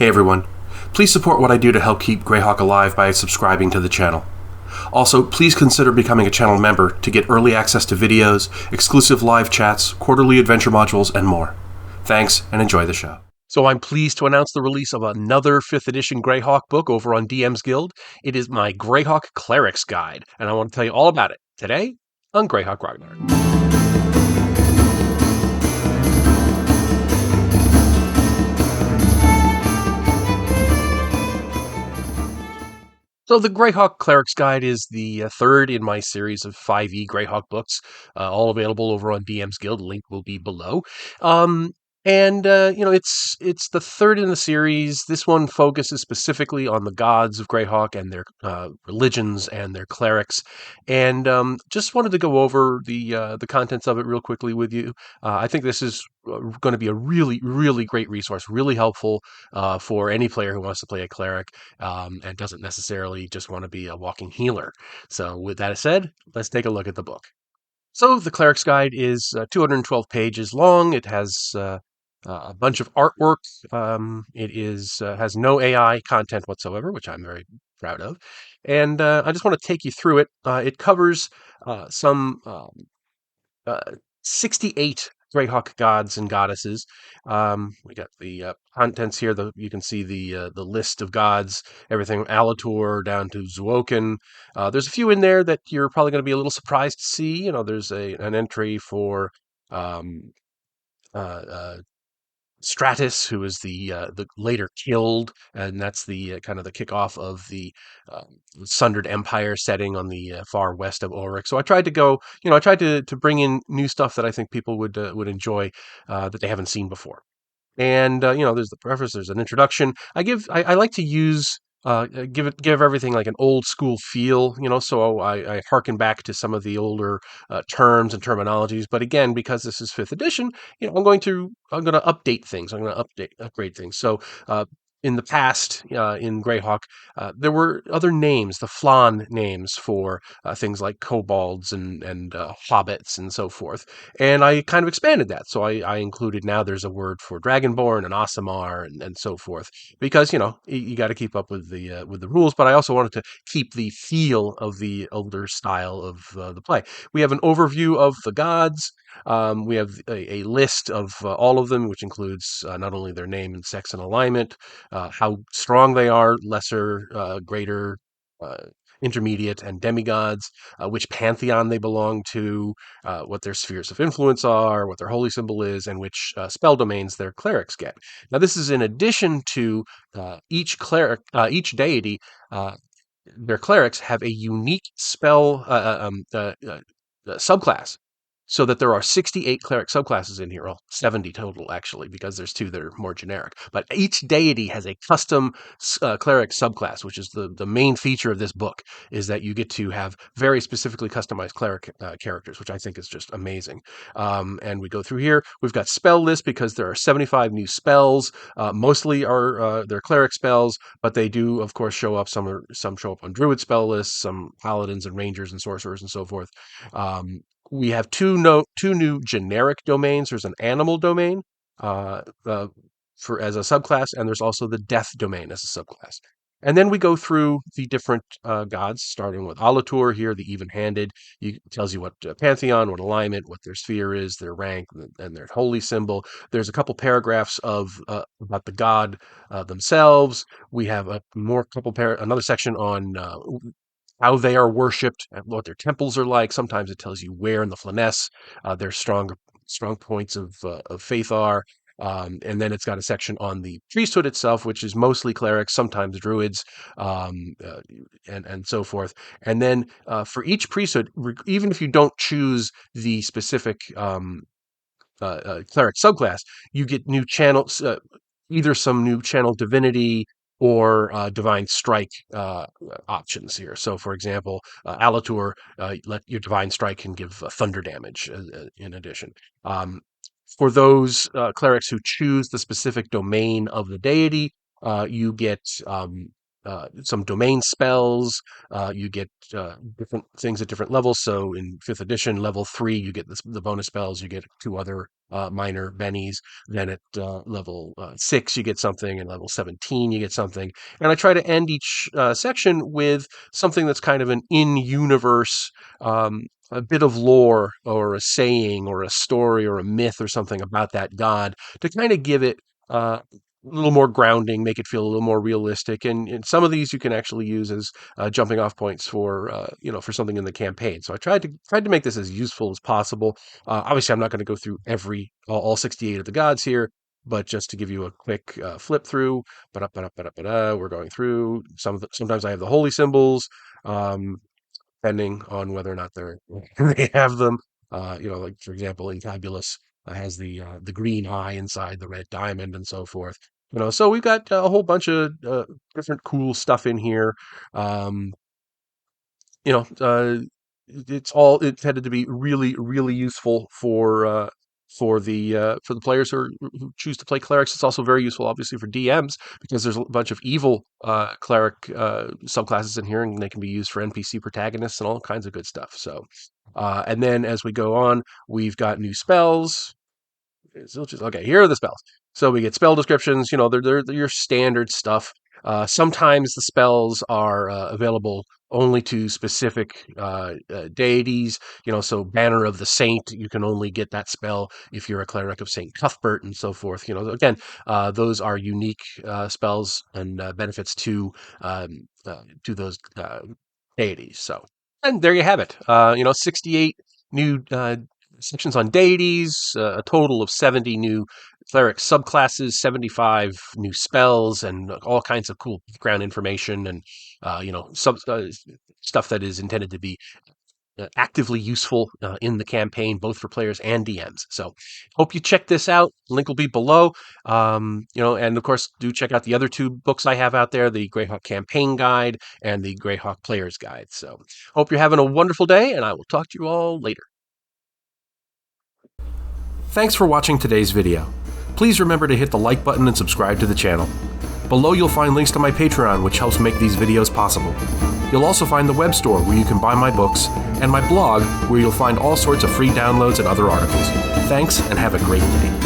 Hey everyone. Please support what I do to help keep Greyhawk alive by subscribing to the channel. Also, please consider becoming a channel member to get early access to videos, exclusive live chats, quarterly adventure modules, and more. Thanks, and enjoy the show. So I'm pleased to announce the release of another 5th edition Greyhawk book over on DM's Guild. It is my Greyhawk Cleric's Guide, and I want to tell you all about it today on Greyhawk Ragnarok. So the Greyhawk Cleric's Guide is the third in my series of 5e Greyhawk books, all available over on DM's Guild. Link will be below. It's the third in the series. This one focuses specifically on the gods of Greyhawk and their religions and their clerics. And just wanted to go over the contents of it real quickly with you. I think this is going to be a really, really great resource, really helpful for any player who wants to play a cleric and doesn't necessarily just want to be a walking healer. So with that said, let's take a look at the book. So the Cleric's Guide is 212 pages long. It has a bunch of artwork. It has no AI content whatsoever, which I'm very proud of. And I just want to take you through it. It covers some uh, 68 Greyhawk gods and goddesses. We got the contents here. You can see the list of gods, everything from Alator down to Zuoken. There's a few in there that you're probably going to be a little surprised to see. There's an entry for um, uh, uh, Stratus, who is the later killed, and that's the kind of the kickoff of the Sundered Empire setting on the far west of Ulrich. So I tried to go, I tried to bring in new stuff that I think people would enjoy that they haven't seen before. And there's the preface, there's an introduction. I like to use give everything like an old school feel, so I harken back to some of the older terms and terminologies. But again, because this is fifth edition, I'm going to update things. I'm going to upgrade things. So in the past, in Greyhawk, there were other names, the Flan names for things like kobolds and hobbits and so forth. And I kind of expanded that. So I included, now there's a word for Dragonborn and Aasimar and so forth, because, you got to keep up with the rules. But I also wanted to keep the feel of the older style of the play. We have an overview of the gods. We have a list of all of them, which includes not only their name and sex and alignment, how strong they are, lesser, greater, uh, intermediate, and demigods, which pantheon they belong to, what their spheres of influence are, what their holy symbol is, and which spell domains their clerics get. Now, this is in addition to each deity. Their clerics have a unique spell subclass, so that there are 68 cleric subclasses in here, well, 70 total actually, because there's two that are more generic. But each deity has a custom cleric subclass, which is the main feature of this book, is that you get to have very specifically customized cleric characters, which I think is just amazing. And we go through here. We've got spell lists because there are 75 new spells. Mostly are they're cleric spells, but they do, of course, show up. Some show up on druid spell lists, some paladins and rangers and sorcerers and so forth. We have two new generic domains. There's an animal domain uh, uh, for as a subclass, and there's also the death domain as a subclass. And then we go through the different gods, starting with Alatur here, the even-handed. It tells you what pantheon, what alignment, what their sphere is, their rank, and their holy symbol. There's a couple paragraphs of about the god themselves. We have another section on how they are worshipped, and what their temples are like. Sometimes it tells you where in the Flanaess their strong points of faith are. And then it's got a section on the priesthood itself, which is mostly clerics, sometimes druids, um, uh, and so forth. And then for each priesthood, even if you don't choose the specific cleric subclass, you get new channels, either some new channel divinity or divine strike options here. So, for example, Alatur, let your divine strike can give thunder damage in addition. For those clerics who choose the specific domain of the deity, you get some domain spells. You get different things at different levels. So in 5th edition, level 3, you get the bonus spells. You get 2 other minor bennies. Then at level 6, you get something. And level 17, you get something. And I try to end each section with something that's kind of an in-universe, a bit of lore or a saying or a story or a myth or something about that god to kind of give it a little more grounding, make it feel a little more realistic. And some of these you can actually use as jumping off points for for something in the campaign. So I tried to make this as useful as possible. Obviously, I'm not going to go through all 68 of the gods here, but just to give you a quick flip through. We're going through sometimes I have the holy symbols. Depending on whether or not they have them. Like for example, Intabulus has the green eye inside the red diamond and so forth. So we've got a whole bunch of different cool stuff in here. Um, you know, uh, it's intended to be really, really useful for the players who choose to play clerics. It's also very useful, obviously, for DMs because there's a bunch of evil cleric subclasses in here, and they can be used for NPC protagonists and all kinds of good stuff. So, and then as we go on, we've got new spells. Okay, here are the spells. So we get spell descriptions. They're your standard stuff. Sometimes the spells are available only to specific deities. So Banner of the Saint, you can only get that spell if you're a cleric of Saint Cuthbert and so forth. Again, those are unique spells and benefits to those deities. So, and there you have it. 68 new sections on deities, a total of 70 new cleric subclasses, 75 new spells, and all kinds of cool background information and stuff that is intended to be actively useful in the campaign, both for players and DMs. So hope you check this out. Link will be below. And of course, do check out the other 2 books I have out there, the Greyhawk Campaign Guide and the Greyhawk Player's Guide. So hope you're having a wonderful day, and I will talk to you all later. Thanks for watching today's video. Please remember to hit the like button and subscribe to the channel. Below you'll find links to my Patreon, which helps make these videos possible. You'll also find the web store where you can buy my books, and my blog where you'll find all sorts of free downloads and other articles. Thanks, and have a great day.